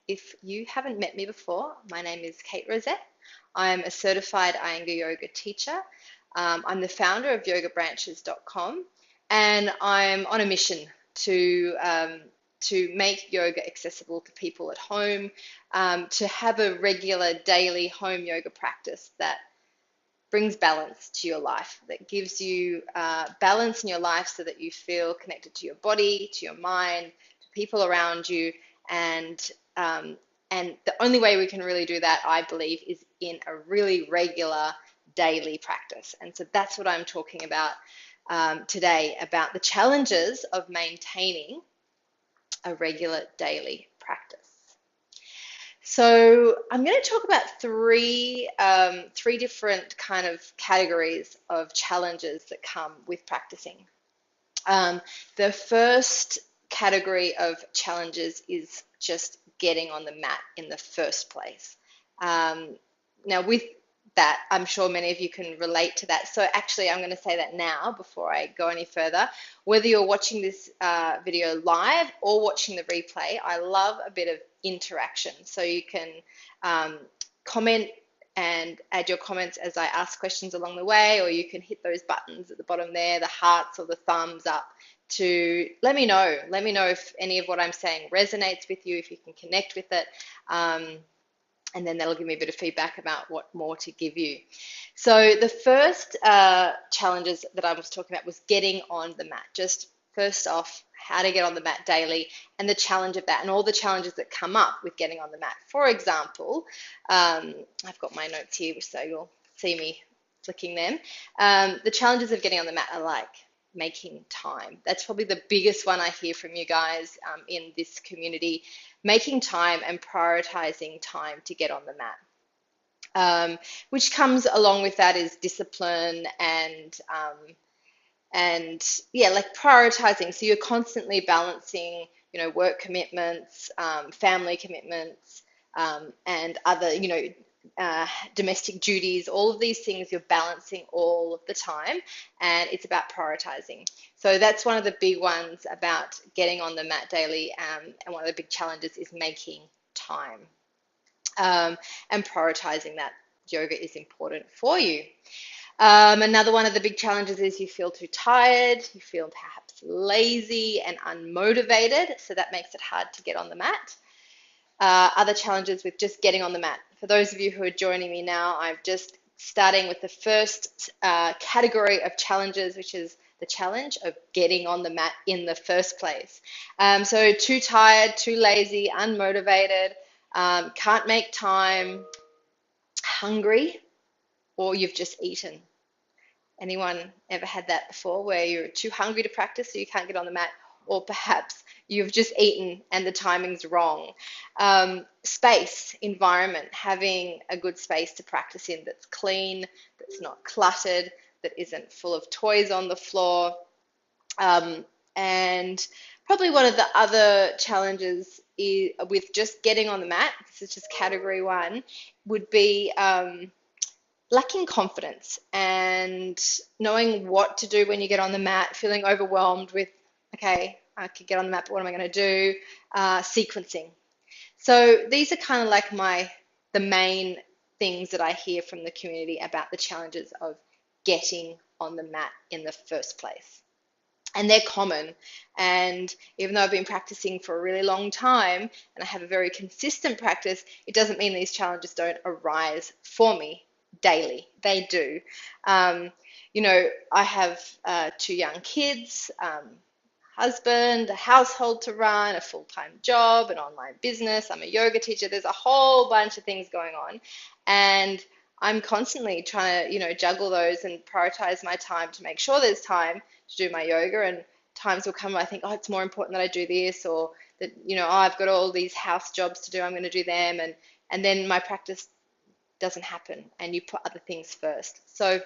If you haven't met me before, my name is Kate Roseth. I'm a certified Iyengar yoga teacher. I'm the founder of yogabranches.com, and I'm on a mission to make yoga accessible to people at home, to have a regular daily home yoga practice that brings balance to your life, that gives you balance in your life so that you feel connected to your body, to your mind, to people around you. And and the only way we can really do that, I believe, is in a really regular daily practice. And so that's what I'm talking about today, about the challenges of maintaining a regular daily practice. So I'm going to talk about three different kind of categories of challenges that come with practicing. The first category of challenges is just getting on the mat in the first place. Now, with that, I'm sure many of you can relate to that. So actually, I'm going to say that now before I go any further. Whether you're watching this video live or watching the replay, I love a bit of interaction. So you can comment and add your comments as I ask questions along the way, or you can hit those buttons at the bottom there, the hearts or the thumbs up, to let me know. Let me know if any of what I'm saying resonates with you, if you can connect with it. And then that'll give me a bit of feedback about what more to give you. So the first challenges that I was talking about was getting on the mat. Just first off, how to get on the mat daily and the challenge of that and all the challenges that come up with getting on the mat. For example, I've got my notes here, so you'll see me flicking them. The challenges of getting on the mat are like making time. That's probably the biggest one I hear from you guys in this community. Making time and prioritizing time to get on the mat. Which comes along with that is discipline and yeah, like prioritizing. So you're constantly balancing, work commitments, family commitments, and other, domestic duties. All of these things you're balancing all of the time, and it's about prioritizing. So that's one of the big ones about getting on the mat daily, and one of the big challenges is making time, and prioritizing that yoga is important for you. Another one of the big challenges is you feel too tired, you feel perhaps lazy and unmotivated, so that makes it hard to get on the mat. Other challenges with just getting on the mat. For those of you who are joining me now, I'm just starting with the first category of challenges, which is the challenge of getting on the mat in the first place. So too tired, too lazy, unmotivated, can't make time, hungry, or you've just eaten. Anyone ever had that before, where you're too hungry to practice so you can't get on the mat, or perhaps you've just eaten and the timing's wrong? Space, environment, having a good space to practice in that's clean, that's not cluttered, that isn't full of toys on the floor. And probably one of the other challenges with just getting on the mat, this is just category one, would be lacking confidence and knowing what to do when you get on the mat, feeling overwhelmed with, okay, I could get on the mat, but what am I going to do? Sequencing. So these are kind of like the main things that I hear from the community about the challenges of getting on the mat in the first place. And they're common. And even though I've been practicing for a really long time and I have a very consistent practice, it doesn't mean these challenges don't arise for me daily. They do. I have 2 young kids, husband, a household to run, a full-time job, an online business. I'm a yoga teacher. There's a whole bunch of things going on, and I'm constantly trying to, juggle those and prioritize my time to make sure there's time to do my yoga. And times will come where I think, oh, it's more important that I do this, or that, oh, I've got all these house jobs to do, I'm going to do them, and then my practice doesn't happen, and you put other things first. So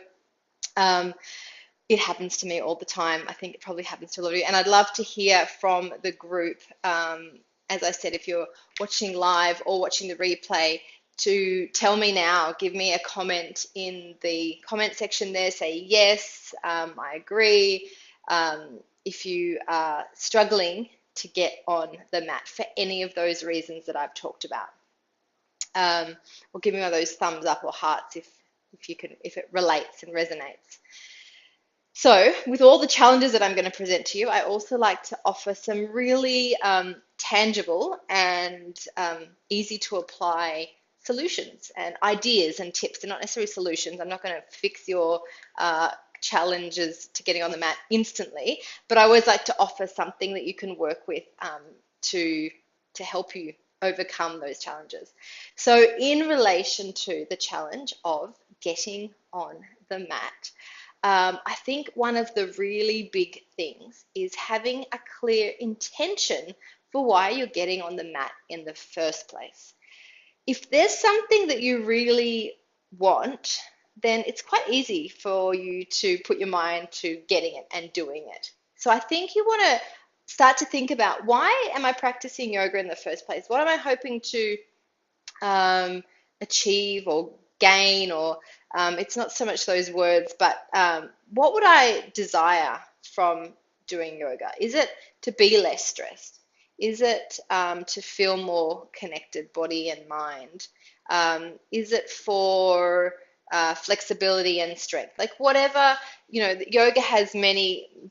it happens to me all the time. I think it probably happens to a lot of you, and I'd love to hear from the group. As I said, if you're watching live or watching the replay, to tell me now, give me a comment in the comment section there, say yes, I agree. If you are struggling to get on the mat for any of those reasons that I've talked about. Or give me one of those thumbs up or hearts if it relates and resonates. So, with all the challenges that I'm going to present to you, I also like to offer some really tangible and easy to apply solutions and ideas and tips. They're not necessarily solutions. I'm not going to fix your challenges to getting on the mat instantly, but I always like to offer something that you can work with to help you overcome those challenges. So, in relation to the challenge of getting on the mat, I think one of the really big things is having a clear intention for why you're getting on the mat in the first place. If there's something that you really want, then it's quite easy for you to put your mind to getting it and doing it. So I think you want to start to think about, why am I practicing yoga in the first place? What am I hoping to achieve or gain, or it's not so much those words, but what would I desire from doing yoga? Is it to be less stressed? Is it to feel more connected, body and mind? Is it for flexibility and strength? Like whatever, yoga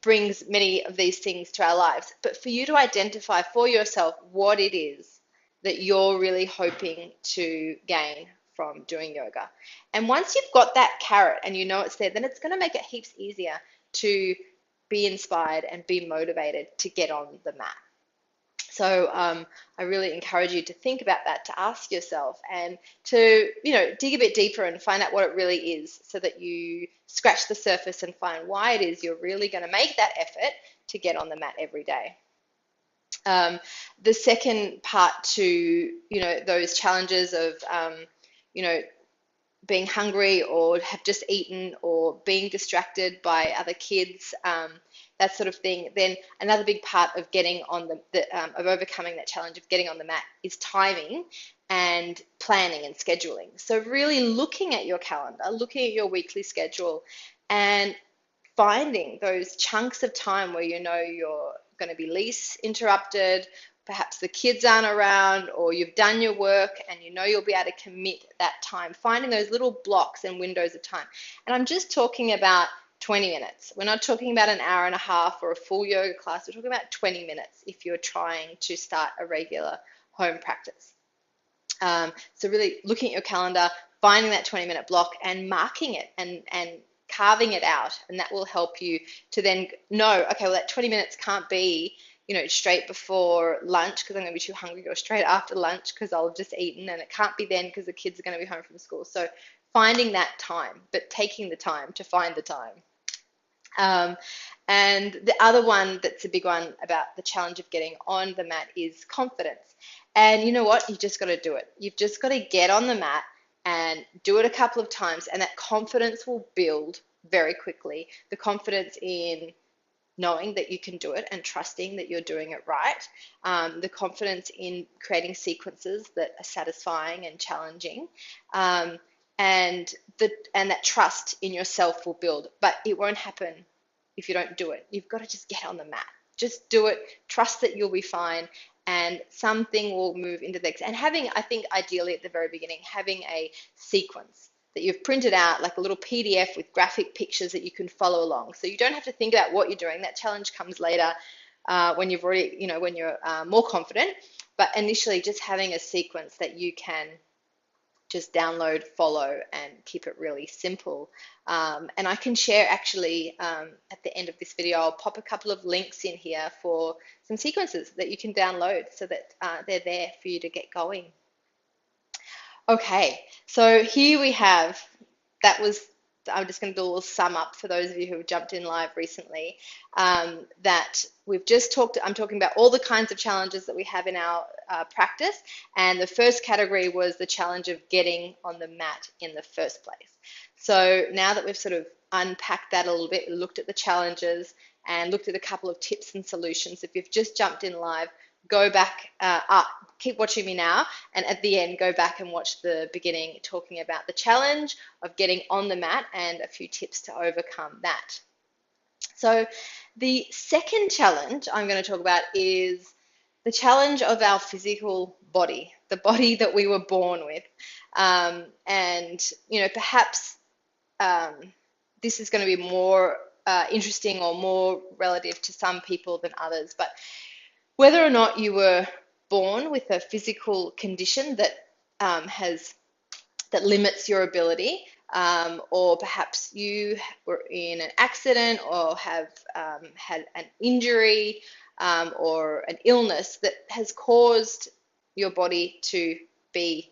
brings many of these things to our lives, but for you to identify for yourself what it is that you're really hoping to gain from doing yoga. And once you've got that carrot and you know it's there, then it's going to make it heaps easier to be inspired and be motivated to get on the mat. So I really encourage you to think about that, to ask yourself and to, dig a bit deeper and find out what it really is, so that you scratch the surface and find why it is you're really going to make that effort to get on the mat every day. The second part to, those challenges of, being hungry or have just eaten or being distracted by other kids, that sort of thing, then another big part of getting on of overcoming that challenge of getting on the mat is timing and planning and scheduling. So really looking at your calendar, looking at your weekly schedule, and finding those chunks of time where you're going to be least interrupted. Perhaps the kids aren't around, or you've done your work and you'll be able to commit that time. Finding those little blocks and windows of time. And I'm just talking about 20 minutes. We're not talking about an hour and a half or a full yoga class. We're talking about 20 minutes if you're trying to start a regular home practice. So really looking at your calendar, finding that 20-minute block and marking it and carving it out, and that will help you to then know, okay, well, that 20 minutes can't be straight before lunch because I'm going to be too hungry, or straight after lunch because I'll have just eaten, and it can't be then because the kids are going to be home from school. So finding that time, but taking the time to find the time. And the other one that's a big one about the challenge of getting on the mat is confidence. And you know what? You've just got to do it. You've just got to get on the mat and do it a couple of times, and that confidence will build very quickly. The confidence in knowing that you can do it and trusting that you're doing it right. The confidence in creating sequences that are satisfying and challenging. And that trust in yourself will build, but it won't happen if you don't do it. You've got to just get on the mat. Just do it. Trust that you'll be fine, and something will move into the next. And I think ideally at the very beginning, having a sequence that you've printed out, like a little PDF with graphic pictures that you can follow along. So you don't have to think about what you're doing. That challenge comes later when you've already, when you're more confident. But initially, just having a sequence that you can just download, follow, and keep it really simple. And I can share actually at the end of this video, I'll pop a couple of links in here for some sequences that you can download so that they're there for you to get going. Okay, so here we have, I'm just going to do a little sum up for those of you who have jumped in live recently, that we've just I'm talking about all the kinds of challenges that we have in our practice, and the first category was the challenge of getting on the mat in the first place. So now that we've sort of unpacked that a little bit, looked at the challenges and looked at a couple of tips and solutions, if you've just jumped in live, go back keep watching me now, and at the end go back and watch the beginning talking about the challenge of getting on the mat and a few tips to overcome that. So the second challenge I'm going to talk about is the challenge of our physical body, the body that we were born with. And, perhaps um, this is going to be more interesting or more relative to some people than others. But whether or not you were born with a physical condition has that limits your ability, or perhaps you were in an accident or have had an injury, or an illness that has caused your body to be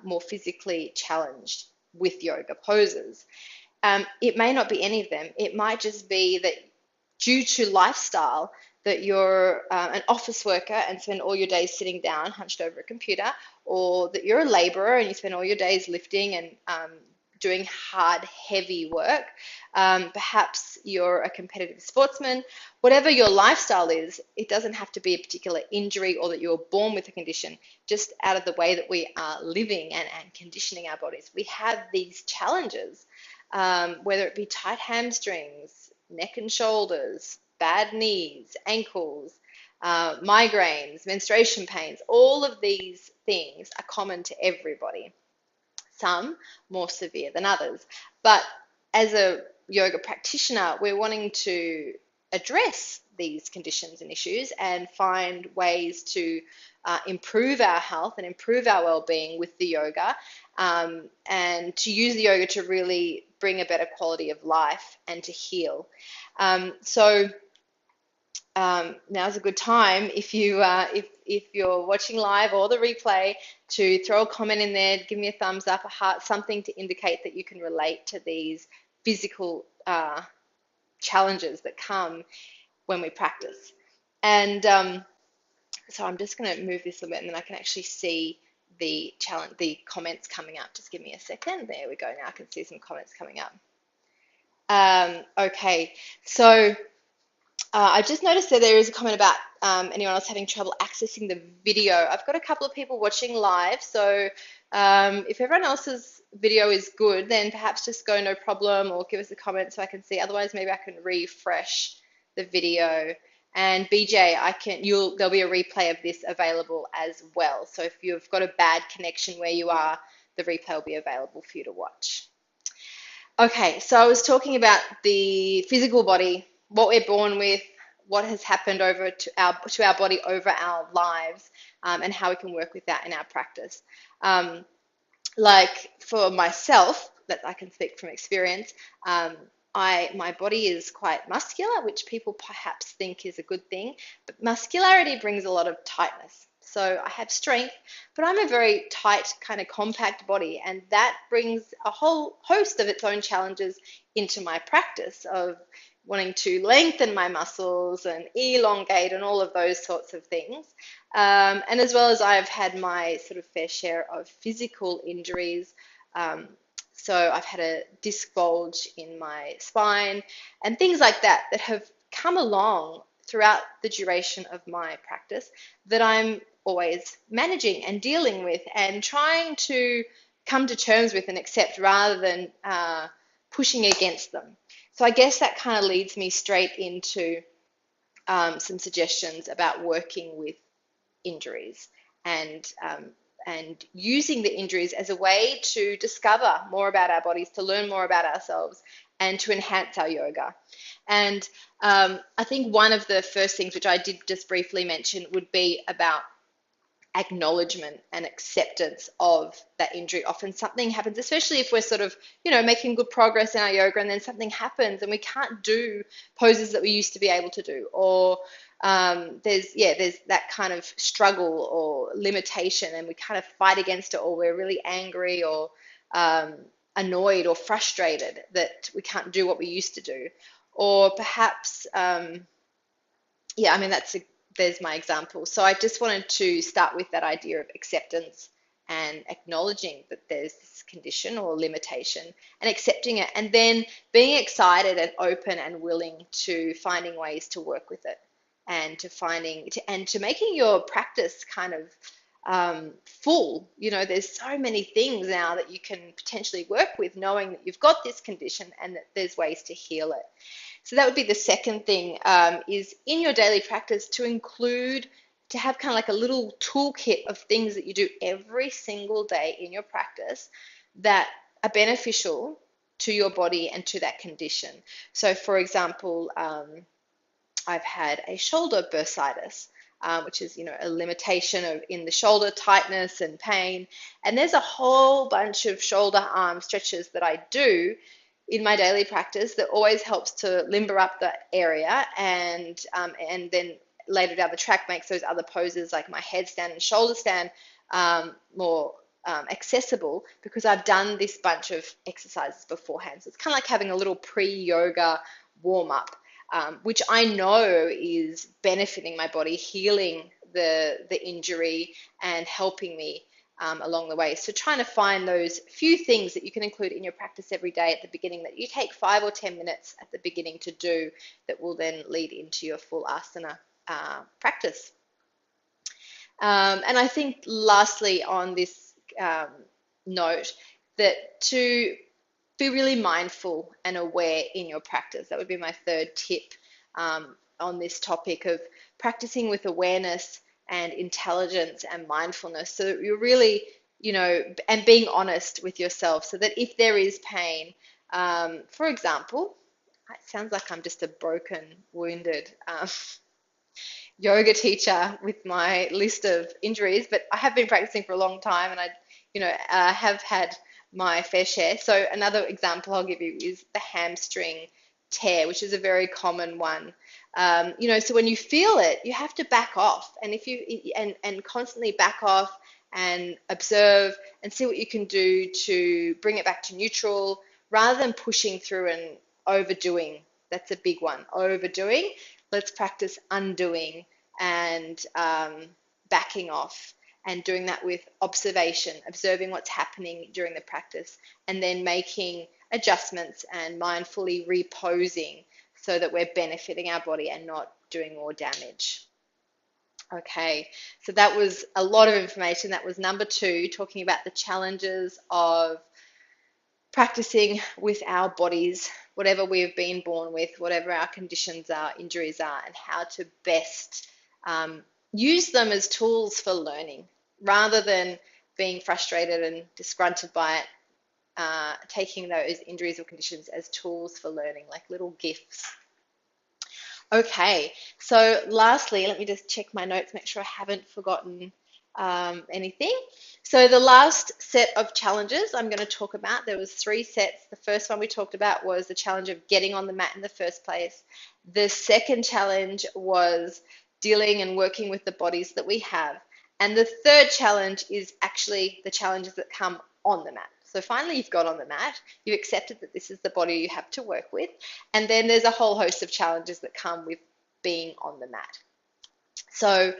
more physically challenged with yoga poses. It may not be any of them. It might just be that due to lifestyle, that you're an office worker and spend all your days sitting down, hunched over a computer, or that you're a laborer and you spend all your days lifting and doing hard, heavy work. Perhaps you're a competitive sportsman. Whatever your lifestyle is, it doesn't have to be a particular injury or that you were born with a condition, just out of the way that we are living and conditioning our bodies. We have these challenges, whether it be tight hamstrings, neck and shoulders, bad knees, ankles, migraines, menstruation pains. All of these things are common to everybody, some more severe than others. But as a yoga practitioner, we're wanting to address these conditions and issues and find ways to improve our health and improve our well-being with the yoga, and to use the yoga to really bring a better quality of life and to heal. So now's a good time, if you're watching live or the replay, to throw a comment in there, give me a thumbs up, a heart, something to indicate that you can relate to these physical challenges that come when we practice. And so I'm just going to move this a bit, and then I can actually see the comments coming up. Just give me a second. There we go. Now I can see some comments coming up. Okay, so I just noticed that there is a comment about anyone else having trouble accessing the video. I've got a couple of people watching live, so if everyone else's video is good, then perhaps just go no problem or give us a comment so I can see. Otherwise, maybe I can refresh the video. And BJ, there'll be a replay of this available as well. So if you've got a bad connection where you are, the replay will be available for you to watch. Okay, so I was talking about the physical body, what we're born with, what has happened over to our body over our lives, and how we can work with that in our practice. Like for myself, that I can speak from experience, my body is quite muscular, which people perhaps think is a good thing, but muscularity brings a lot of tightness. So I have strength, but I'm a very tight, kind of compact body, and that brings a whole host of its own challenges into my practice of wanting to lengthen my muscles and elongate and all of those sorts of things. And as well as I've had my sort of fair share of physical injuries. So I've had a disc bulge in my spine and things like that have come along throughout the duration of my practice that I'm always managing and dealing with and trying to come to terms with and accept, rather than pushing against them. So I guess that kind of leads me straight into some suggestions about working with injuries and using the injuries as a way to discover more about our bodies, to learn more about ourselves, and to enhance our yoga. And I think one of the first things, which I did just briefly mention, would be about acknowledgement and acceptance of that injury. Often something happens, especially if we're sort of, making good progress in our yoga, and then something happens and we can't do poses that we used to be able to do, or there's that kind of struggle or limitation, and we kind of fight against it, or we're really angry or annoyed or frustrated that we can't do what we used to do. Or perhaps, there's my example. So I just wanted to start with that idea of acceptance and acknowledging that there's this condition or limitation and accepting it, and then being excited and open and willing to finding ways to work with it, and to making your practice kind of full. There's so many things now that you can potentially work with, knowing that you've got this condition and that there's ways to heal it. So that would be the second thing, is in your daily practice to have kind of like a little toolkit of things that you do every single day in your practice that are beneficial to your body and to that condition. So for example, I've had a shoulder bursitis, which is, a limitation in the shoulder tightness and pain. And there's a whole bunch of shoulder arm stretches that I do in my daily practice that always helps to limber up the area, and then later down the track makes those other poses like my headstand and shoulder stand more accessible, because I've done this bunch of exercises beforehand. So it's kind of like having a little pre-yoga warm-up, which I know is benefiting my body, healing the injury and helping me along the way. So trying to find those few things that you can include in your practice every day at the beginning, that you take 5 or 10 minutes at the beginning to do, that will then lead into your full asana practice. And I think lastly on this note, that to be really mindful and aware in your practice. That would be my third tip on this topic of practicing with awareness and intelligence and mindfulness. So that you're really, and being honest with yourself, so that if there is pain, for example, it sounds like I'm just a broken, wounded yoga teacher with my list of injuries, but I have been practicing for a long time, and I have had my fair share. So another example I'll give you is the hamstring tear, which is a very common one. So when you feel it, you have to back off, and if you and constantly back off and observe and see what you can do to bring it back to neutral, rather than pushing through and overdoing. That's a big one. Overdoing. Let's practice undoing and backing off, and doing that with observation, observing what's happening during the practice, and then making adjustments and mindfully reposing, so that we're benefiting our body and not doing more damage. Okay, so that was a lot of information. That was number 2, talking about the challenges of practicing with our bodies, whatever we've been born with, whatever our conditions are, injuries are, and how to best use them as tools for learning, rather than being frustrated and disgruntled by it, taking those injuries or conditions as tools for learning, like little gifts. Okay, so lastly, let me just check my notes, make sure I haven't forgotten anything. So the last set of challenges I'm going to talk about, there was 3 sets. The first one we talked about was the challenge of getting on the mat in the first place. The second challenge was dealing and working with the bodies that we have. And the third challenge is actually the challenges that come on the mat. So finally you've got on the mat, you've accepted that this is the body you have to work with, and then there's a whole host of challenges that come with being on the mat. So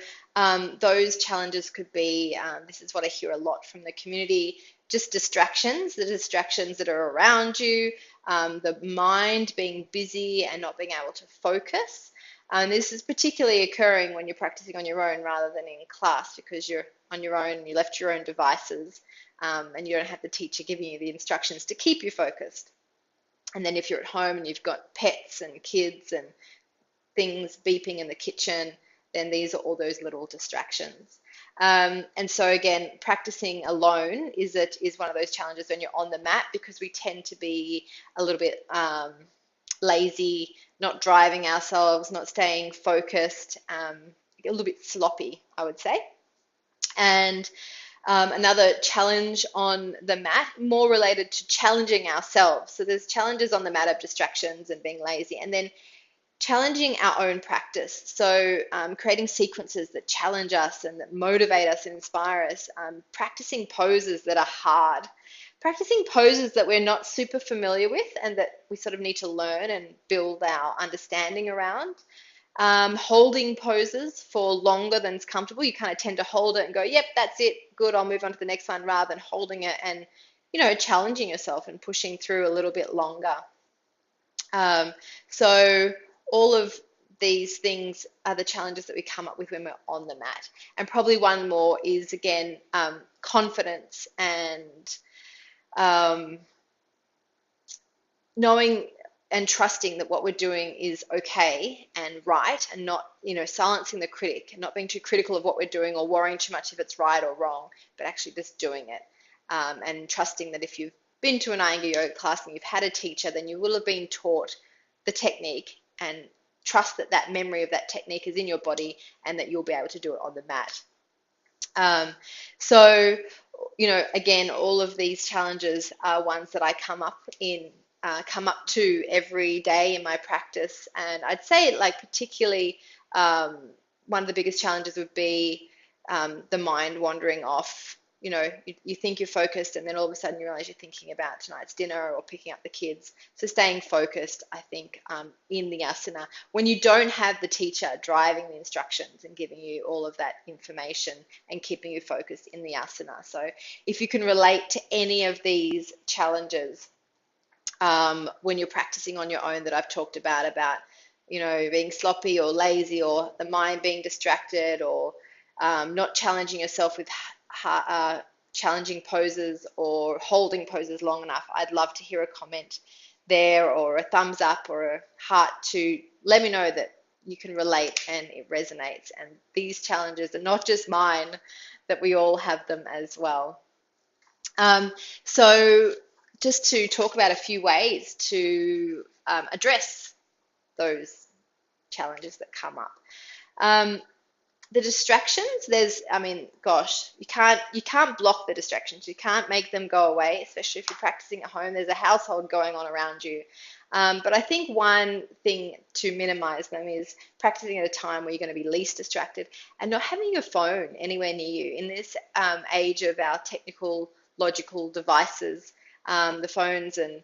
those challenges could be, this is what I hear a lot from the community, just distractions, the distractions that are around you, the mind being busy and not being able to focus. This is particularly occurring when you're practicing on your own rather than in class, because you're on your own and you left your own devices, and you don't have the teacher giving you the instructions to keep you focused. And then if you're at home and you've got pets and kids and things beeping in the kitchen, then these are all those little distractions. And so again, practicing alone is one of those challenges when you're on the mat, because we tend to be a little bit lazy, not driving ourselves, not staying focused, a little bit sloppy, I would say. And another challenge on the mat, more related to challenging ourselves. So there's challenges on the mat of distractions and being lazy, and then challenging our own practice. So creating sequences that challenge us and that motivate us and inspire us, practicing poses that are hard, practicing poses that we're not super familiar with and that we sort of need to learn and build our understanding around. Holding poses for longer than is comfortable. You kind of tend to hold it and go, yep, that's it, good, I'll move on to the next one, rather than holding it and, challenging yourself and pushing through a little bit longer. So all of these things are the challenges that we come up with when we're on the mat. And probably one more is, again, confidence and knowing and trusting that what we're doing is okay and right, and not, silencing the critic and not being too critical of what we're doing or worrying too much if it's right or wrong, but actually just doing it. And trusting that if you've been to an Iyengar yoga class and you've had a teacher, then you will have been taught the technique, and trust that that memory of that technique is in your body and that you'll be able to do it on the mat. So, again, all of these challenges are ones that I come up to every day in my practice. And I'd say, like, particularly one of the biggest challenges would be the mind wandering off. You think you're focused, and then all of a sudden you realize you're thinking about tonight's dinner or picking up the kids. So staying focused, I think, in the asana, when you don't have the teacher driving the instructions and giving you all of that information and keeping you focused in the asana. So if you can relate to any of these challenges when you're practicing on your own that I've talked about, being sloppy or lazy, or the mind being distracted, or not challenging yourself with challenging poses or holding poses long enough, I'd love to hear a comment there, or a thumbs up or a heart to let me know that you can relate and it resonates. And these challenges are not just mine, that we all have them as well. So just to talk about a few ways to address those challenges that come up. The distractions, you can't block the distractions. You can't make them go away, especially if you're practicing at home. There's a household going on around you. But I think one thing to minimize them is practicing at a time where you're going to be least distracted, and not having your phone anywhere near you. In this age of our technical, logical devices, the phones and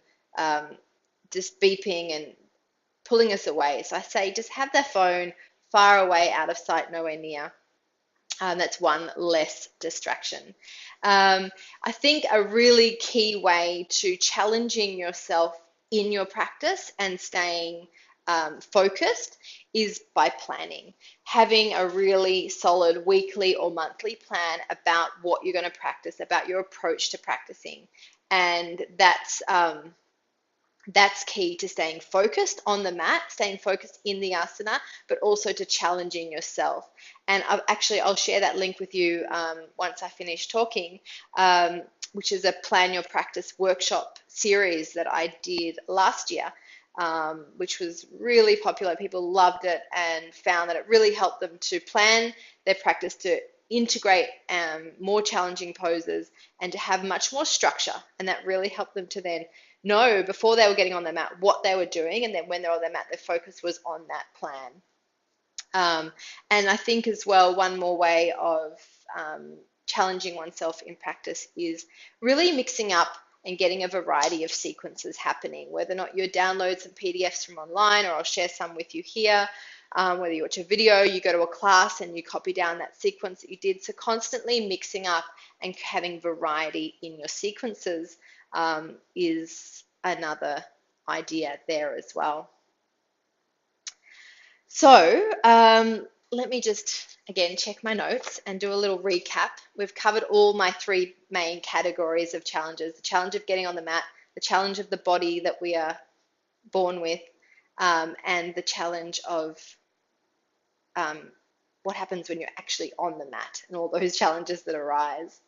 just beeping and pulling us away. So I say just have that phone far away, out of sight, nowhere near. That's one less distraction. I think a really key way to challenging yourself in your practice and staying focused is by planning. Having a really solid weekly or monthly plan about what you're going to practice, about your approach to practicing. And that's key to staying focused on the mat, staying focused in the asana, but also to challenging yourself. And I'll share that link with you once I finish talking, which is a Plan Your Practice workshop series that I did last year, which was really popular. People loved it and found that it really helped them to plan their practice, to integrate more challenging poses, and to have much more structure. And that really helped them to then know, before they were getting on their mat, what they were doing, and then when they're on their mat, their focus was on that plan. And I think as well, one more way of challenging oneself in practice is really mixing up and getting a variety of sequences happening, whether or not you download some PDFs from online, or I'll share some with you here, whether you watch a video, you go to a class and you copy down that sequence that you did. So constantly mixing up and having variety in your sequences is another idea there as well. So let me just again check my notes and do a little recap. We've covered all my three main categories of challenges: the challenge of getting on the mat, the challenge of the body that we are born with, and the challenge of what happens when you're actually on the mat, and all those challenges that arise.